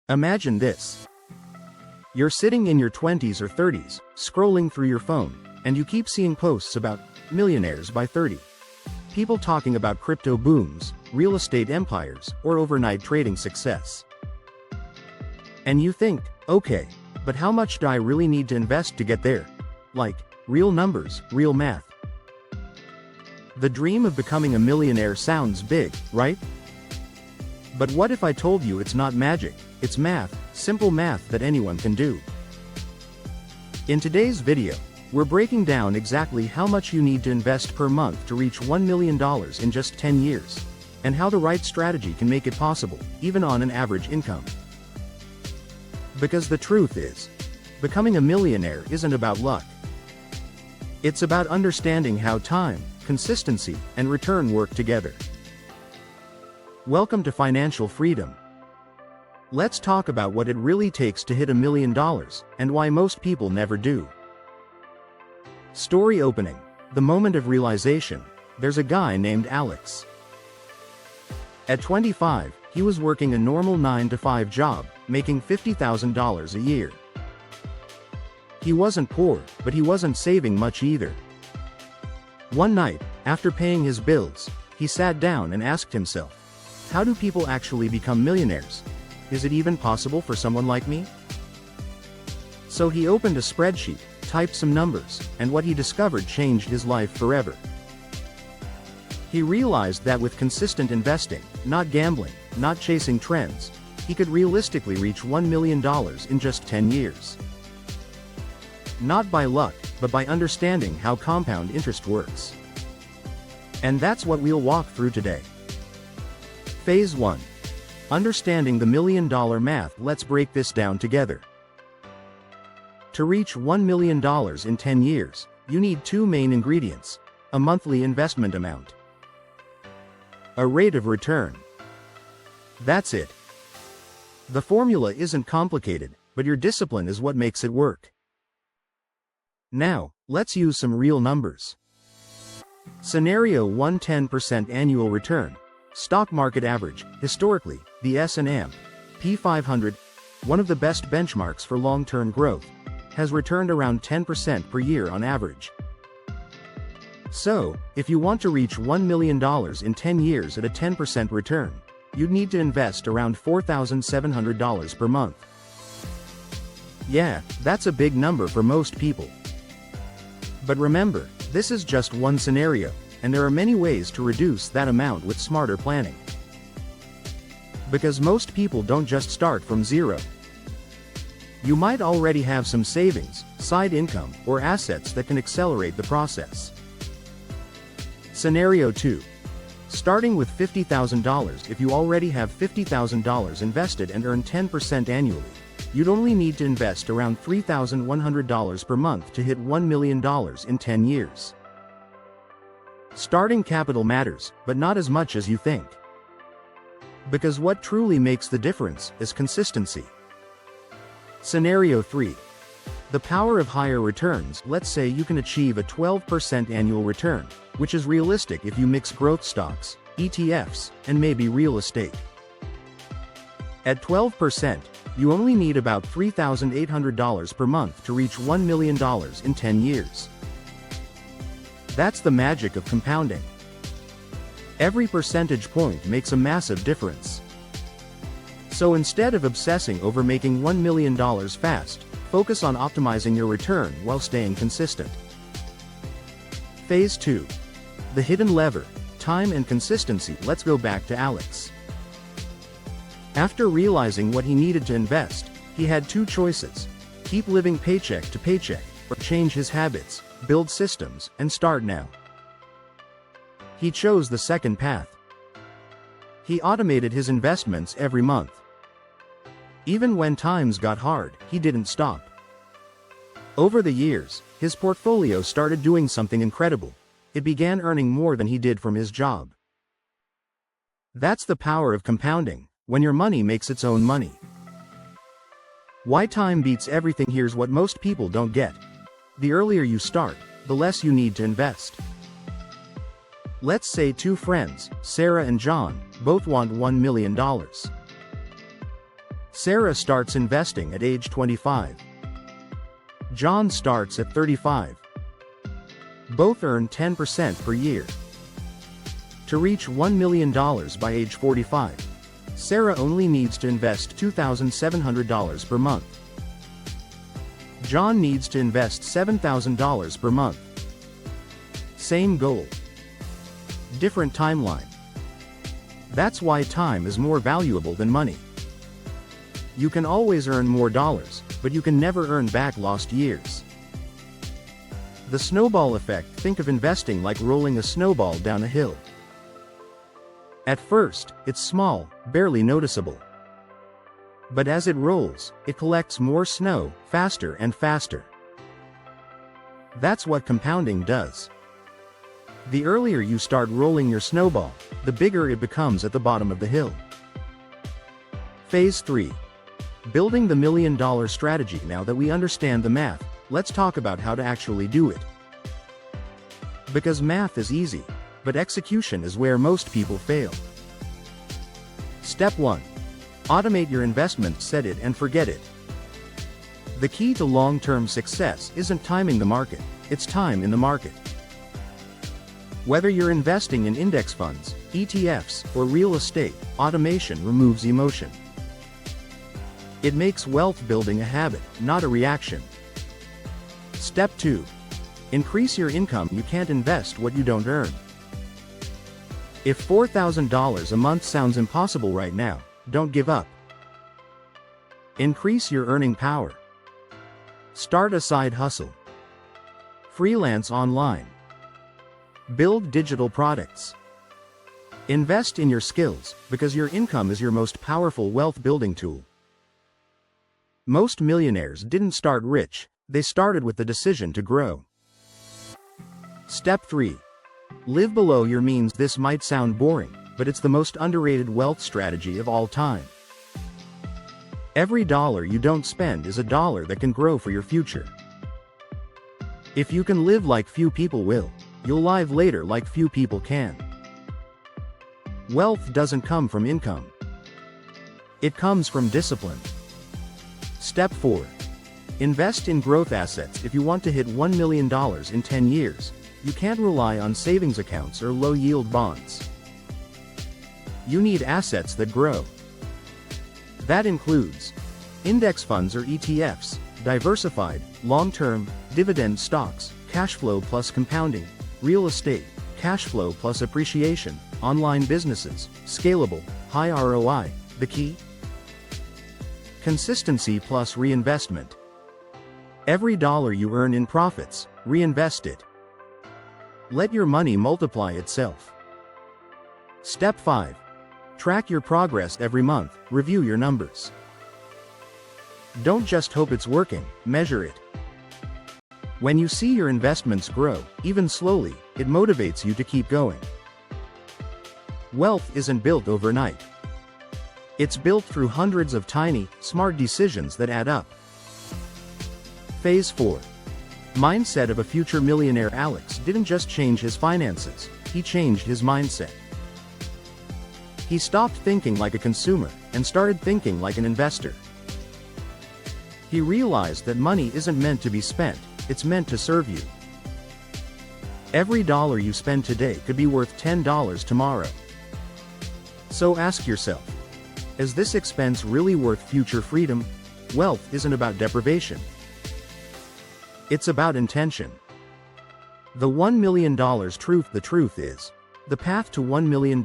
Imagine this. You're sitting in your 20s or 30s, scrolling through your phone, and you keep seeing posts about millionaires by 30. People talking about crypto booms, real estate empires, or overnight trading success. And you think, okay, but how much do I really need to invest to get there? Like, real numbers, real math. The dream of becoming a millionaire sounds big, right? But what if I told you it's not magic, it's math, simple math that anyone can do? In today's video, we're breaking down exactly how much you need to invest per month to reach $1 million in just 10 years, and how the right strategy can make it possible, even on an average income. Because the truth is, becoming a millionaire isn't about luck. It's about understanding how time, consistency, and return work together. Welcome to Financial Freedom. Let's talk about what it really takes to hit $1 million, and why most people never do. Story opening. The moment of realization. There's a guy named Alex. At 25, he was working a normal 9-to-5 job, making $50,000 a year. He wasn't poor, but he wasn't saving much either. One night, after paying his bills, he sat down and asked himself, how do people actually become millionaires? Is it even possible for someone like me? So he opened a spreadsheet, typed some numbers, and what he discovered changed his life forever. He realized that with consistent investing, not gambling, not chasing trends, he could realistically reach $1 million in just 10 years. Not by luck, but by understanding how compound interest works. And that's what we'll walk through today. Phase 1. Understanding the $1 million math. Let's break this down together. To reach $1 million in 10 years, you need two main ingredients: a monthly investment amount, a rate of return. That's it. The formula isn't complicated, but your discipline is what makes it work. Now, let's use some real numbers. Scenario 1: 10% annual return. Stock market average. Historically, the S&P 500, one of the best benchmarks for long-term growth, has returned around 10% per year on average. So, if you want to reach $1 million in 10 years at a 10% return, you'd need to invest around $4,700 per month. Yeah, that's a big number for most people. But remember, this is just one scenario, and there are many ways to reduce that amount with smarter planning. Because most people don't just start from zero. You might already have some savings, side income, or assets that can accelerate the process. Scenario 2. Starting with $50,000. If you already have $50,000 invested and earn 10% annually, you'd only need to invest around $3,100 per month to hit $1 million in 10 years. Starting capital matters, but not as much as you think. Because what truly makes the difference is consistency. Scenario 3. The power of higher returns. Let's say you can achieve a 12% annual return, which is realistic if you mix growth stocks, ETFs, and maybe real estate. At 12%, you only need about $3,800 per month to reach $1 million in 10 years. That's the magic of compounding. Every percentage point makes a massive difference. So instead of obsessing over making $1 million fast, focus on optimizing your return while staying consistent. Phase 2. The hidden lever. Time and consistency. Let's go back to Alex. After realizing what he needed to invest, he had two choices: keep living paycheck to paycheck, or change his habits, build systems, and start now. He chose the second path. He automated his investments every month. Even when times got hard, he didn't stop. Over the years, his portfolio started doing something incredible. It began earning more than he did from his job. That's the power of compounding, when your money makes its own money. Why time beats everything. Here's what most people don't get. The earlier you start, the less you need to invest. Let's say two friends, Sarah and John, both want $1 million. Sarah starts investing at age 25. John starts at 35. Both earn 10% per year. To reach $1 million by age 45, Sarah only needs to invest $2,700 per month. John needs to invest $7,000 per month. Same goal. Different timeline. That's why time is more valuable than money. You can always earn more dollars, but you can never earn back lost years. The snowball effect. Think of investing like rolling a snowball down a hill. At first, it's small, barely noticeable. But as it rolls, it collects more snow, faster and faster. That's what compounding does. The earlier you start rolling your snowball, the bigger it becomes at the bottom of the hill. Phase 3. Building the $1 million strategy. Now that we understand the math, let's talk about how to actually do it. Because math is easy, but execution is where most people fail. Step 1. Automate your investment. Set it and forget it. The key to long-term success isn't timing the market, it's time in the market. Whether you're investing in index funds, ETFs, or real estate, automation removes emotion. It makes wealth building a habit, not a reaction. Step 2. Increase your income. You can't invest what you don't earn. If $4,000 a month sounds impossible right now, don't give up. Increase your earning power. Start a side hustle. Freelance online. Build digital products. Invest in your skills, because your income is your most powerful wealth building tool. Most millionaires didn't start rich, they started with the decision to grow. Step 3. Live below your means. This might sound boring, but it's the most underrated wealth strategy of all time. Every dollar you don't spend is a dollar that can grow for your future. If you can live like few people will, you'll live later like few people can. Wealth doesn't come from income. It comes from discipline. Step 4. Invest in growth assets. If you want to hit $1 million in 10 years, you can't rely on savings accounts or low-yield bonds. You need assets that grow. That includes index funds or ETFs, diversified, long-term, dividend stocks, cash flow plus compounding, real estate, cash flow plus appreciation, online businesses, scalable, high ROI. The key? Consistency plus reinvestment. Every dollar you earn in profits, reinvest it. Let your money multiply itself. Step 5. Track your progress every month. Review your numbers. Don't just hope it's working, measure it. When you see your investments grow, even slowly, it motivates you to keep going. Wealth isn't built overnight. It's built through hundreds of tiny, smart decisions that add up. Phase 4. Mindset of a future millionaire. Alex didn't just change his finances, he changed his mindset. He stopped thinking like a consumer and started thinking like an investor. He realized that money isn't meant to be spent, it's meant to serve you. Every dollar you spend today could be worth $10 tomorrow. So ask yourself, is this expense really worth future freedom? Wealth isn't about deprivation. It's about intention. The $1 million truth. The truth is, the path to $1 million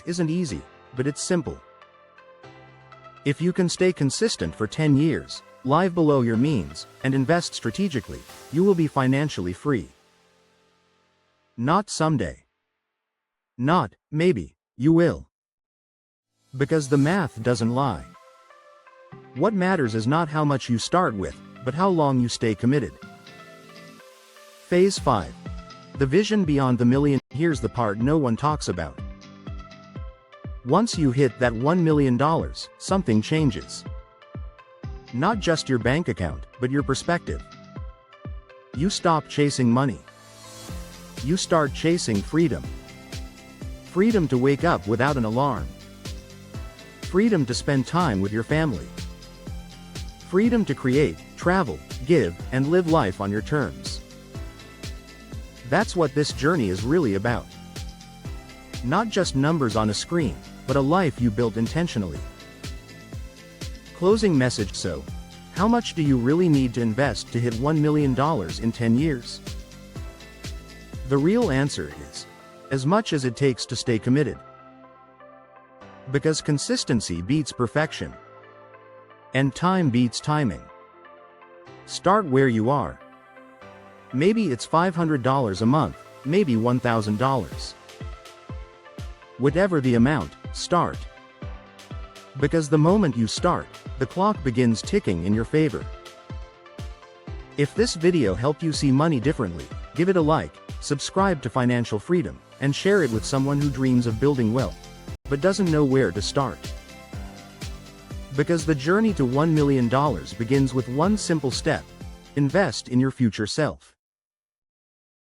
isn't easy, but it's simple. If you can stay consistent for 10 years, live below your means, and invest strategically, you will be financially free. Not someday. Not, maybe, you will. Because the math doesn't lie. What matters is not how much you start with, but how long you stay committed. Phase 5. The vision beyond the million. Here's the part no one talks about. Once you hit that $1 million, something changes. Not just your bank account, but your perspective. You stop chasing money. You start chasing freedom. Freedom to wake up without an alarm. Freedom to spend time with your family. Freedom to create, travel, give, and live life on your terms. That's what this journey is really about. Not just numbers on a screen, but a life you built intentionally. Closing message. So, how much do you really need to invest to hit $1 million in 10 years? The real answer is, as much as it takes to stay committed. Because consistency beats perfection. And time beats timing. Start where you are. Maybe it's $500 a month, maybe $1,000. Whatever the amount, start. Because the moment you start, the clock begins ticking in your favor. If this video helped you see money differently, give it a like, subscribe to Financial Freedom, and share it with someone who dreams of building wealth, but doesn't know where to start. Because the journey to $1 million begins with one simple step: invest in your future self.